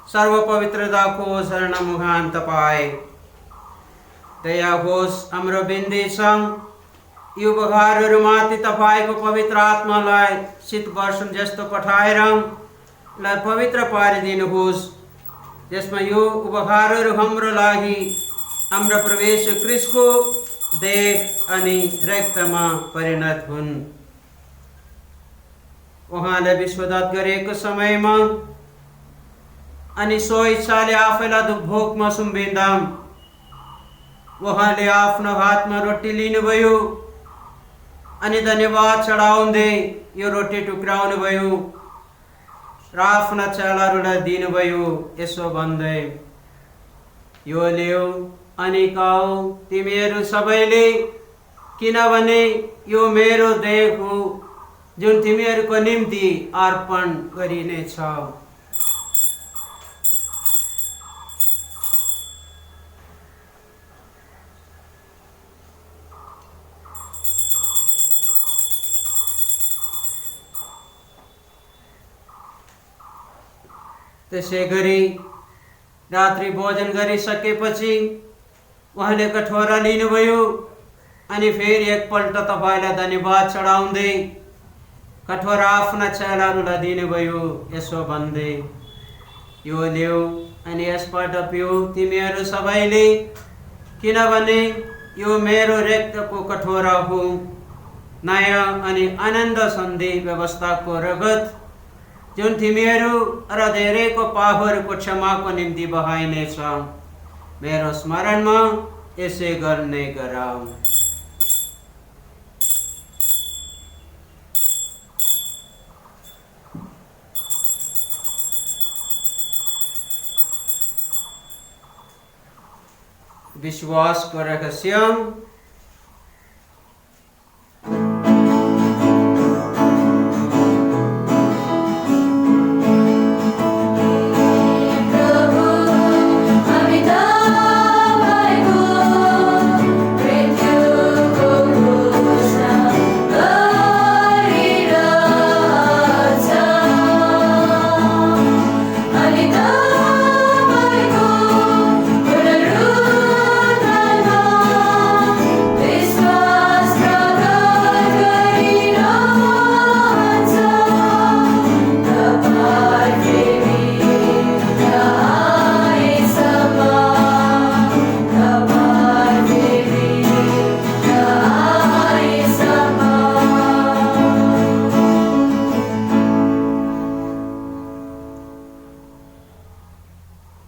सर्व पवित्रताको शरणमुहान तपाईँ। दया होस् हाम्रो बिन्ती छ, यी उपहारहरूमाथि तपाईँको पवित्र आत्मालाई शीत वर्षम जस्तो पठाएर लाई पवित्र पारिदिनुहोस्, जसमा यो उपहारहरू हाम्रो लागि हाम्रो प्रवेश क्रिस्टको देह अनि रक्तमा परिणत हुन्। उहाँले विश्वदात गरेको समयमा अनि सो इच्छाले आफैलाई भोकमा सुम्बिँदा उहाँले आफ्नो हातमा रोटी लिनुभयो अनि धन्यवाद चढाउँदै यो रोटी टुक्राउनु भयो र आफ्ना चेलाहरूलाई दिनुभयो, यसो भन्दै, यो ल्याऊ अनि खाऊ तिमीहरू सबैले, किनभने यो मेरो देह हो जुन तिमीहरूको निम्ति अर्पण गरिनेछ। त्यसै गरी रात्रि भोजन गरिसकेपछि उहाँले कठोरा लिनुभयो अनि फेरि एकपल्ट तपाईँलाई धन्यवाद चढाउँदै कठोरा आफ्ना चेलाहरूलाई दिनुभयो, यसो भन्दै, यो ल्याऊ अनि यसबाट पिऊ तिमीहरू सबैले, किनभने यो मेरो रक्तको कठोरा हो, नयाँ अनि आनन्द सन्धि व्यवस्थाको रगत जुन तिमीहरू र धेरैको पापहरूको क्षमाको निम्ति बहाइनेछ। मेरो स्मरणमा यसै गर्ने गराऊ। विश्वासको रहस्य।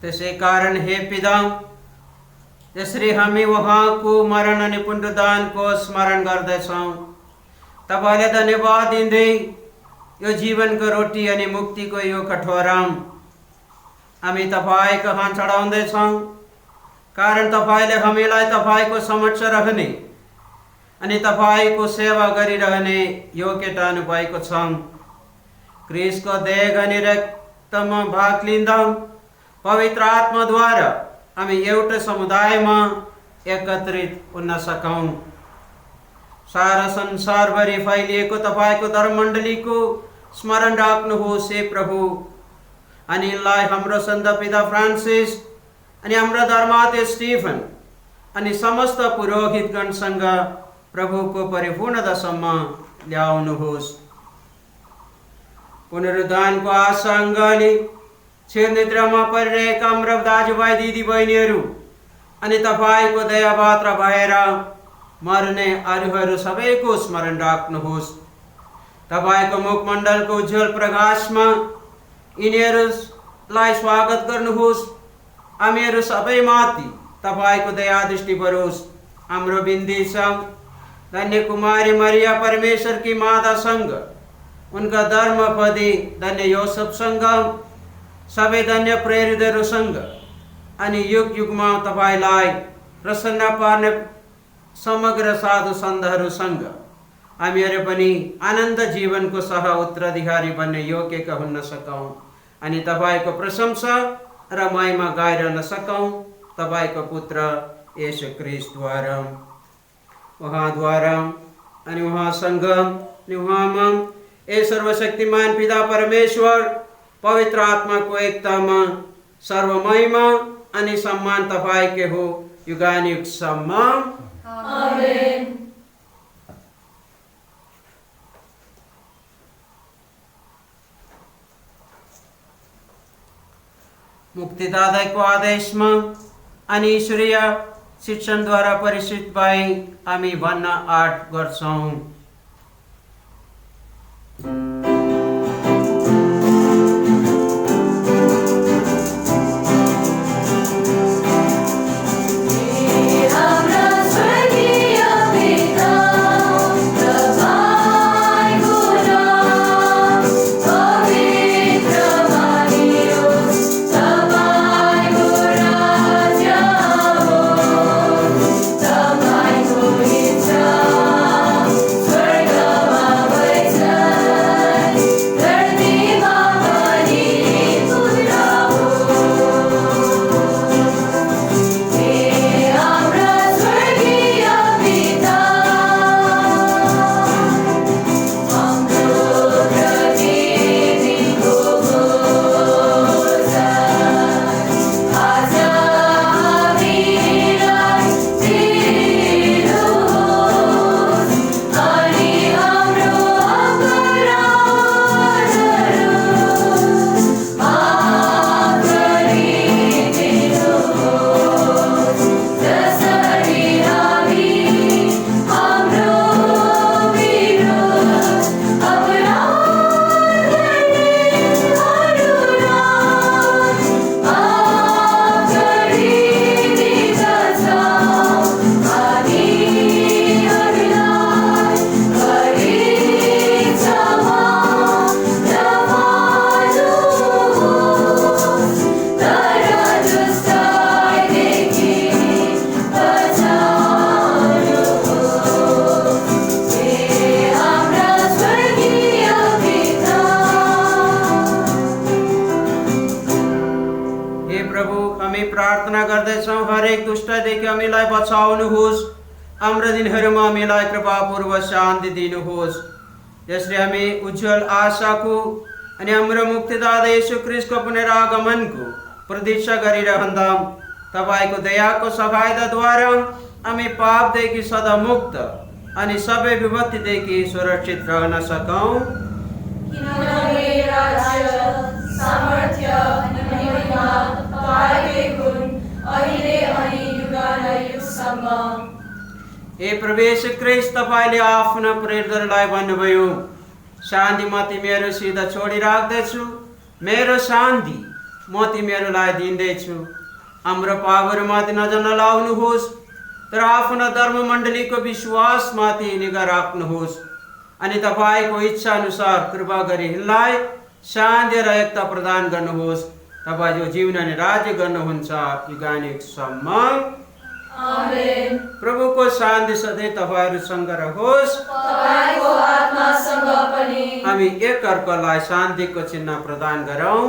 त्यसै कारण हे पिता, यसरी हामी उहाँको मरण अनि पुनरुत्थानको स्मरण गर्दछौँ। तपाईँलाई धन्यवाद दिँदै यो जीवनको रोटी अनि मुक्तिको यो कठोरा हामी तपाईँ कहाँ चढाउँदैछौँ, कारण तपाईँले हामीलाई तपाईँको समक्ष रहने अनि तपाईँको सेवा गरिरहने योग्यता अनुभएको छ। क्रिस्टको देह अनि रक्तमा भाग लिँदा पवित्र आत्माद्वारा हामी एउटा समुदायमा एकत्रित हुन सकौँ। सारा संसारभरि फैलिएको तपाईँको धर्ममण्डलीको स्मरण राख्नुहोस् हे प्रभु। अनि यिनलाई हाम्रो सन्त पिता फ्रान्सिस अनि हाम्रो धर्माध्यक्ष स्टिफन अनि समस्त पुरोहितगणसँग प्रभुको परिपूर्णतासम्म ल्याउनुहोस्। पुनरुत्थानको आशाले क्षीरनिद्रामा परिरहेका हाम्रा दाजुभाइ दिदीबहिनीहरू अनि तपाईँको दयापात्र भएर मर्ने अरूहरू सबैको स्मरण राख्नुहोस्। तपाईँको मुखमण्डलको उज्जवल प्रकाशमा यिनीहरूलाई स्वागत गर्नुहोस्। हामीहरू सबैमाथि तपाईँको दया दृष्टि परोस्। हाम्रो बिन्ती छ, धन्य कुमारी मरिया परमेश्वरकी मातासँग, उनका धर्मपति धन्य योसेफसँग, सबै धन्य प्रेरितहरूसँग अनि युग युगमा तपाईँलाई प्रसन्न पार्ने समग्र साधु सन्तहरूसँग हामीहरू पनि आनन्द जीवनको सह उत्तराधिकारी बन्ने योग्यका हुन सकौँ अनि तपाईँको प्रशंसा र महिमा गाइरहन सकौँ। तपाईँको पुत्र येशू ख्रीष्टद्वारा, उहाँद्वारा अनि उहाँसँग अनि उहाँमा ए सर्वशक्तिमान पिता परमेश्वर पवित्र आत्माको एकतामा सर्व महिमा अनि सम्मान तपाईँकै हो युगानुयुगसम्म। आमेन। मुक्तिदाताको आदेशमा अनि ईश्वरीय शिक्षणद्वारा परिचित भई हामी भन्न आँट गर्छौँ। प्रार्थना गर्दछौँ, हरेक दुष्टदेखि हामीलाई बचाउनुहोस्। हाम्रो दिनहरूमा हामीलाई कृपापूर्वक शान्ति दिनुहोस्। जसले हामी उज्जवल आशाको अनि हाम्रो मुक्तिदाता येशू ख्रीष्टको पुनरागमनको प्रतीक्षा गरिरहँदा तपाईँको दयाको सहायताद्वारा हामी पापदेखि सदा मुक्त अनि सबै विपत्तिदेखि सुरक्षित रहन सकौँ। किनभने राज्य, सामर्थ्य अनि महिमा तपाईँकै हुन्, अहिले अनि युगानुयुगसम्म। हे प्रभु येशू ख्रीष्ट, तपाईँले आफ्ना प्रेरितहरूलाई भन्नुभयो, शान्ति म तिमीहरूसित छोडिराख्दछु, मेरो शान्ति म तिमीहरूलाई दिँदैछु। हाम्रो पापहरूमाथि नजर नलाउनुहोस्, तर आफ्नो धर्ममण्डलीको विश्वासमाथि निगा राख्नुहोस् अनि तपाईँको इच्छा अनुसार कृपा गरी हिँड्नलाई शान्ति र एकता प्रदान गर्नुहोस्। तपाईँ जो जीवन अनि राज्य गर्नुहुन्छ युगानुयुगसम्म। आमेन। प्रभुको शान्ति सधैँ तपाईँहरूसँग रहोस्, तपाईको आत्मासँग पनि। हामी एक अर्कालाई शान्तिको चिन्ह प्रदान गरौँ।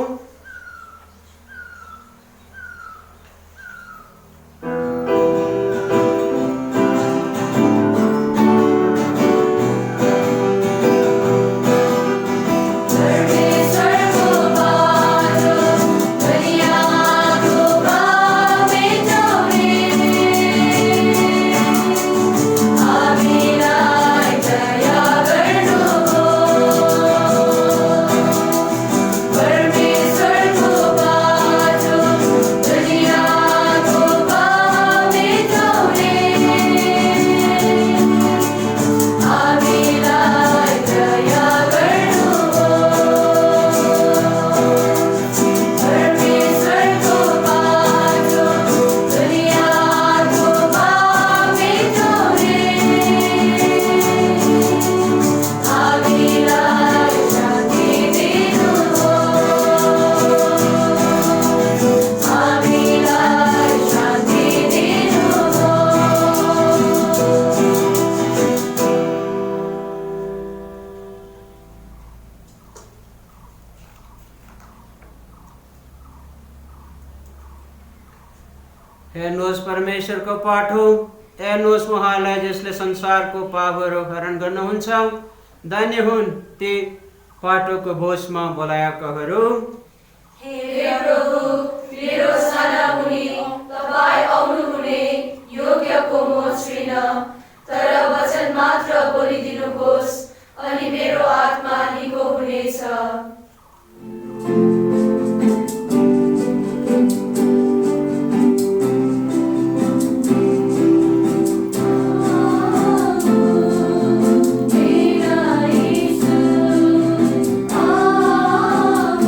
हेर्नुहोस् परमेश्वरको पाठ हो। हेर्नुहोस् उहाँलाई जसले संसारको पापहरू हरण गर्नुहुन्छ। धन्य हुन् ती पाठोको भोजमा बोलाएकाहरू। हे प्रभु, मेरो साना मुनि तपाईँ आउनुहुने योग्यको म छैन, तर वचन मात्र बोलिदिनुहोस् अनि मेरो आत्मा निको हुनेछ।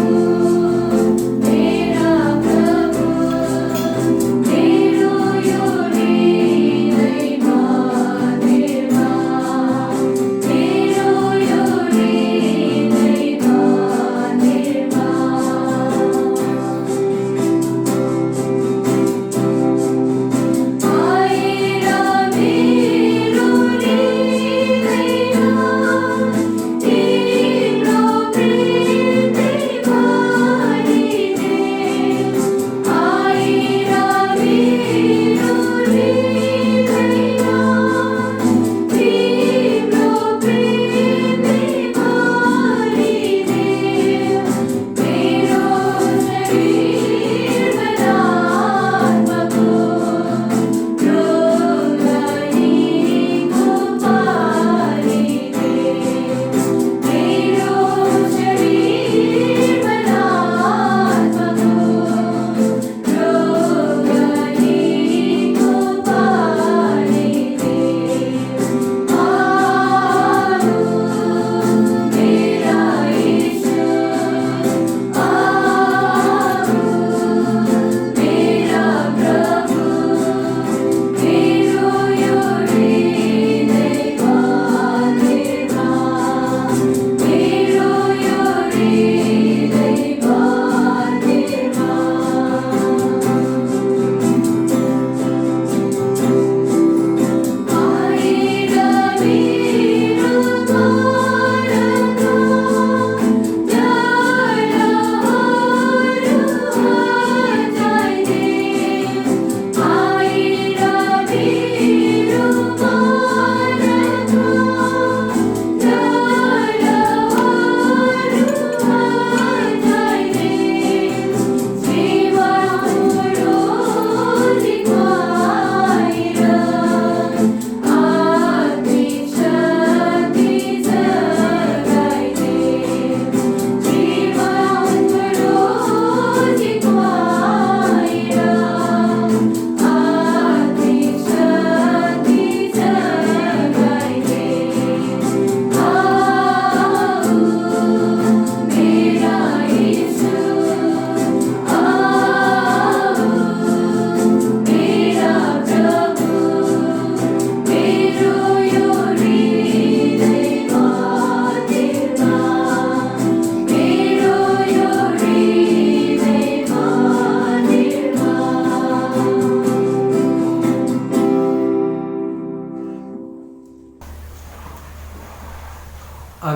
Oh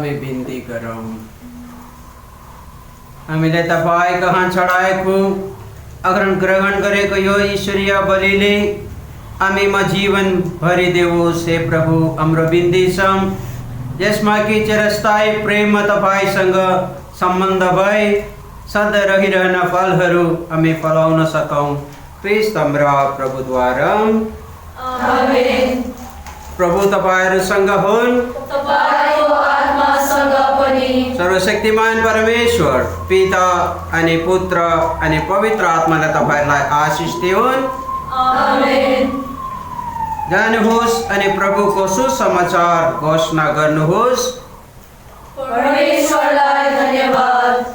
हामी बिन्ती गरौँ। हामीले तपाईँ कहाँ चढाएको ग्रहण गरेको यो ईश्वरीय बलिले हामीमा जीवन भरिदेओस् हे प्रभु, हाम्रो बिन्ती छौँ। यसमा कि चिरस्थायी प्रेममा तपाईँसँग सम्बन्ध भई सधैँ रहिरहन फलहरू हामी फलाउन सकौँ। प्रिय हाम्रा प्रभुद्वारा आमेन। प्रभु तपाईँहरूसँग हुन्, तपाईको आत्मासँग पनि। सर्वशक्तिमान परमेश्वर पिता अनि पुत्र अनि पवित्र आत्माले तपाईँहरूलाई आशिष दिउन्। आमेन। जानुहोस् अनि प्रभुको सुसमाचार घोषणा गर्नुहोस्। परमेश्वरलाई धन्यवाद।